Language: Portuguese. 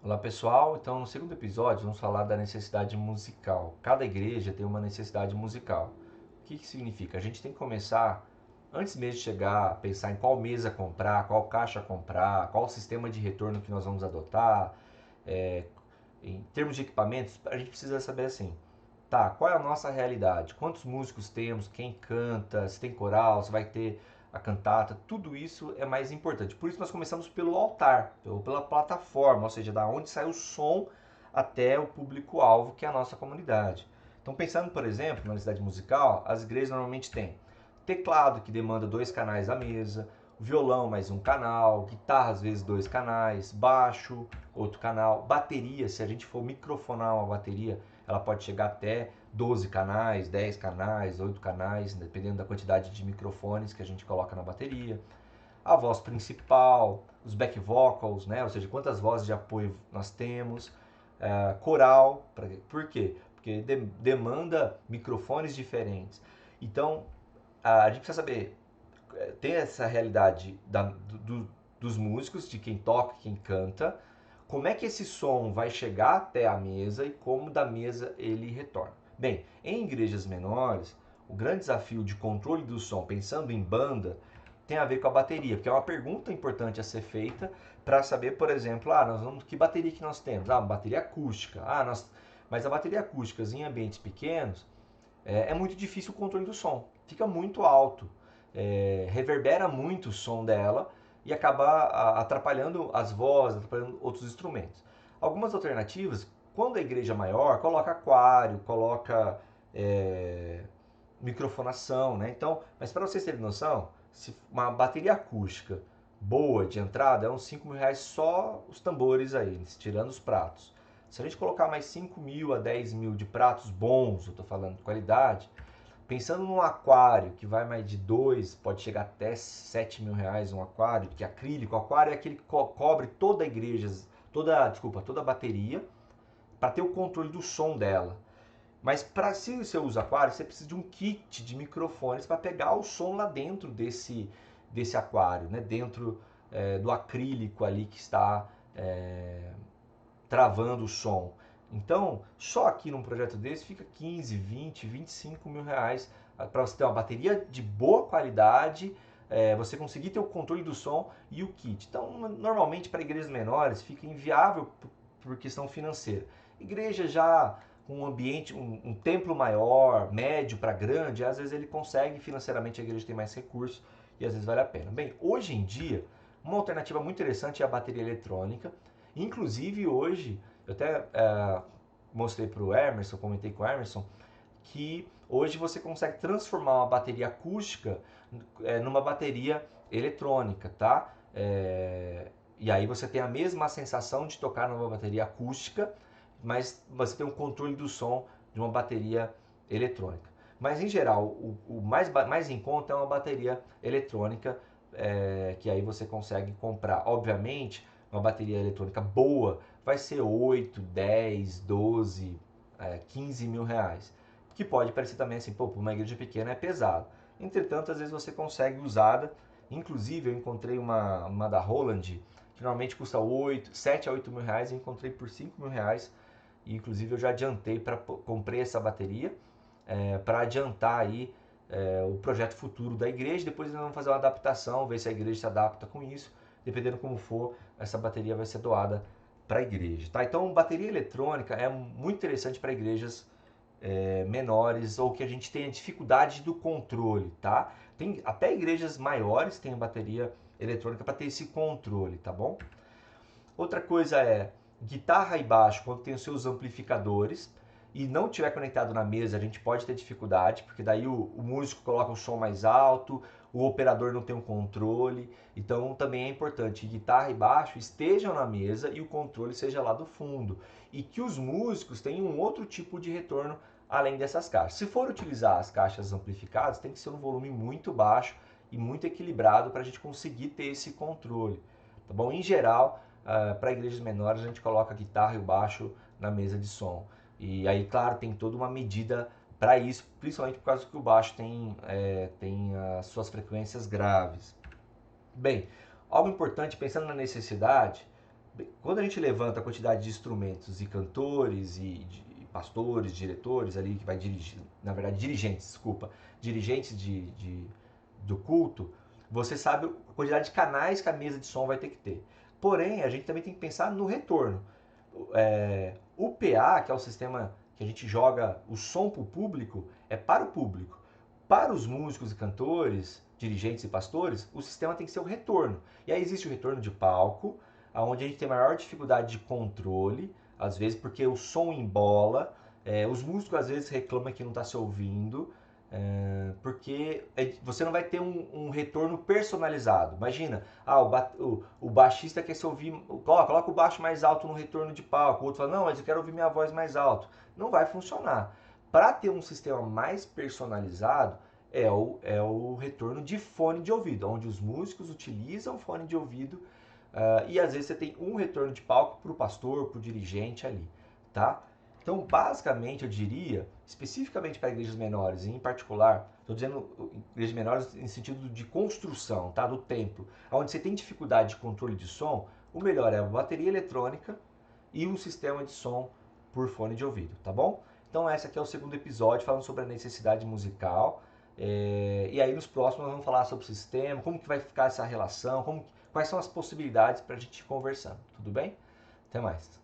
Olá pessoal, então no segundo episódio vamos falar da necessidade musical. Cada igreja tem uma necessidade musical. O que significa? A gente tem que começar, antes mesmo de chegar a pensar em qual mesa comprar, qual caixa comprar, qual sistema de retorno que nós vamos adotar. é, em termos de equipamentos, a gente precisa saber assim, tá, qual é a nossa realidade? Quantos músicos temos? Quem canta? Se tem coral? Se vai ter a cantata? Tudo isso é mais importante. Por isso nós começamos pelo altar, ou pela plataforma, ou seja, da onde sai o som até o público-alvo, que é a nossa comunidade. Então, pensando, por exemplo, na necessidade musical, as igrejas normalmente têm teclado, que demanda 2 canais à mesa, violão mais um canal, guitarra às vezes 2 canais, baixo, outro canal, bateria, se a gente for microfonar uma bateria, ela pode chegar até 12 canais, 10 canais, 8 canais, dependendo da quantidade de microfones que a gente coloca na bateria. A voz principal, os back vocals, né? Ou seja, quantas vozes de apoio nós temos. Coral, por quê? Porque demanda microfones diferentes. Então, a gente precisa saber, tem essa realidade dos músicos, de quem toca, quem canta, como é que esse som vai chegar até a mesa e como da mesa ele retorna. Bem, em igrejas menores, o grande desafio de controle do som, pensando em banda, tem a ver com a bateria, porque é uma pergunta importante a ser feita para saber, por exemplo, que bateria que nós temos? Uma bateria acústica. Mas a bateria acústica em ambientes pequenos é muito difícil o controle do som, fica muito alto, reverbera muito o som dela e acaba atrapalhando as vozes, atrapalhando outros instrumentos. Algumas alternativas, quando a igreja é maior, coloca aquário, coloca é, microfonação, né? Então, mas para vocês terem noção, se uma bateria acústica boa de entrada é uns 5 mil reais só os tambores aí, tirando os pratos. Se a gente colocar mais 5 mil a 10 mil de pratos bons, eu estou falando de qualidade, pensando num aquário que vai mais de 2, pode chegar até 7 mil reais um aquário, que é acrílico. O aquário é aquele que cobre toda a igreja, toda a bateria, para ter o controle do som dela. Mas para se você usa aquário, você precisa de um kit de microfones para pegar o som lá dentro desse aquário, né? Dentro do acrílico ali que está travando o som. Então, só aqui num projeto desse fica 15, 20, 25 mil reais para você ter uma bateria de boa qualidade, você conseguir ter o controle do som e o kit. Então, normalmente para igrejas menores fica inviável por questão financeira. Igreja já com um ambiente, um templo maior, médio para grande, às vezes ele consegue financeiramente, a igreja tem mais recursos e às vezes vale a pena. Bem, hoje em dia, uma alternativa muito interessante é a bateria eletrônica. Inclusive hoje, eu até mostrei para o Emerson, comentei com o Emerson, que hoje você consegue transformar uma bateria acústica numa bateria eletrônica, tá? E aí você tem a mesma sensação de tocar numa bateria acústica, mas você tem um controle do som de uma bateria eletrônica. Mas em geral, o mais em conta é uma bateria eletrônica, que aí você consegue comprar. Obviamente, uma bateria eletrônica boa vai ser 8, 10, 12, 15 mil reais. Que pode parecer também assim, pô, para uma igreja pequena é pesado. Entretanto, às vezes você consegue usada. Inclusive, eu encontrei uma da Roland, que normalmente custa 7 a 8 mil reais, e encontrei por 5 mil reais. E, inclusive, eu já adiantei, comprei essa bateria para adiantar aí o projeto futuro da igreja. Depois nós vamos fazer uma adaptação, ver se a igreja se adapta com isso. Dependendo como for, essa bateria vai ser doada para a igreja. Tá? Então, bateria eletrônica é muito interessante para igrejas menores ou que a gente tenha dificuldade do controle, tá? Tem até igrejas maiores têm bateria eletrônica para ter esse controle, tá bom? Outra coisa é guitarra e baixo, quando tem os seus amplificadores e não tiver conectado na mesa, a gente pode ter dificuldade, porque daí o músico coloca o som mais alto, o operador não tem o controle. Então também é importante que guitarra e baixo estejam na mesa e o controle seja lá do fundo. E que os músicos tenham um outro tipo de retorno além dessas caixas. Se for utilizar as caixas amplificadas, tem que ser um volume muito baixo e muito equilibrado para a gente conseguir ter esse controle. Tá bom? Em geral, para igrejas menores, a gente coloca a guitarra e o baixo na mesa de som. E aí, claro, tem toda uma medida para isso, principalmente por causa que o baixo tem as suas frequências graves. Bem, algo importante, pensando na necessidade, Quando a gente levanta a quantidade de instrumentos e cantores e pastores, diretores ali que vai dirigir, na verdade dirigentes, desculpa, dirigentes do culto, você sabe a quantidade de canais que a mesa de som vai ter que ter. Porém, a gente também tem que pensar no retorno. O PA, que é o sistema que a gente joga o som para o público, é para o público. Para os músicos e cantores, dirigentes e pastores, o sistema tem que ser o retorno. E aí existe o retorno de palco, onde a gente tem maior dificuldade de controle, às vezes porque o som embola, os músicos às vezes reclamam que não está se ouvindo, porque você não vai ter um retorno personalizado. Imagina, o baixista quer se ouvir, coloca o baixo mais alto no retorno de palco, o outro fala, não, mas eu quero ouvir minha voz mais alto. Não vai funcionar. Para ter um sistema mais personalizado, é o retorno de fone de ouvido, onde os músicos utilizam fone de ouvido e às vezes você tem um retorno de palco para o pastor, para o dirigente ali, tá? Então, basicamente, eu diria, especificamente para igrejas menores, e em particular, estou dizendo igrejas menores em sentido de construção, tá? Do templo, onde você tem dificuldade de controle de som, o melhor é a bateria eletrônica e um sistema de som por fone de ouvido, tá bom? Então, esse aqui é o segundo episódio falando sobre a necessidade musical. E aí, nos próximos, nós vamos falar sobre o sistema, como que vai ficar essa relação, quais são as possibilidades para a gente ir conversando, tudo bem? Até mais.